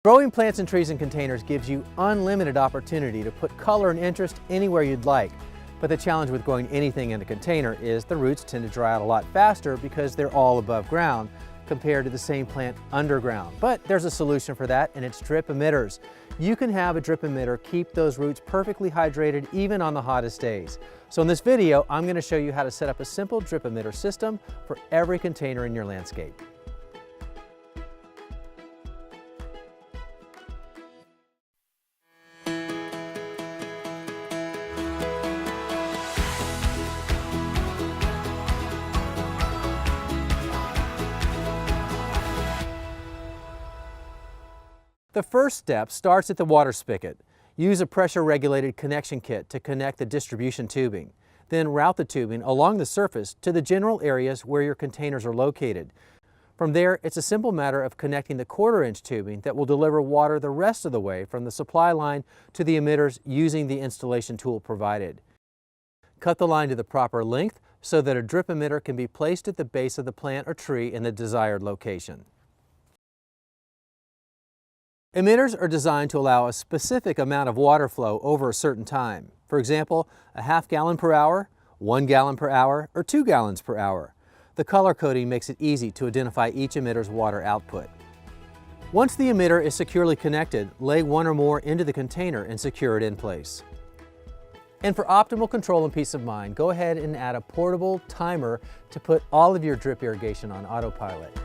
Growing plants and trees in containers gives you unlimited opportunity to put color and interest anywhere you'd like. But the challenge with growing anything in a container is the roots tend to dry out a lot faster because they're all above ground compared to the same plant underground. But there's a solution for that, and it's drip emitters. You can have a drip emitter keep those roots perfectly hydrated even on the hottest days. So in this video, I'm going to show you how to set up a simple drip emitter system for every container in your landscape. The first step starts at the water spigot. Use a pressure-regulated connection kit to connect the distribution tubing. Then route the tubing along the surface to the general areas where your containers are located. From there, it's a simple matter of connecting the 1/4-inch tubing that will deliver water the rest of the way from the supply line to the emitters using the installation tool provided. Cut the line to the proper length so that a drip emitter can be placed at the base of the plant or tree in the desired location. Emitters are designed to allow a specific amount of water flow over a certain time. For example, a ½ gallon per hour, 1 gallon per hour, or 2 gallons per hour. The color coding makes it easy to identify each emitter's water output. Once the emitter is securely connected, lay one or more into the container and secure it in place. And for optimal control and peace of mind, go ahead and add a portable timer to put all of your drip irrigation on autopilot.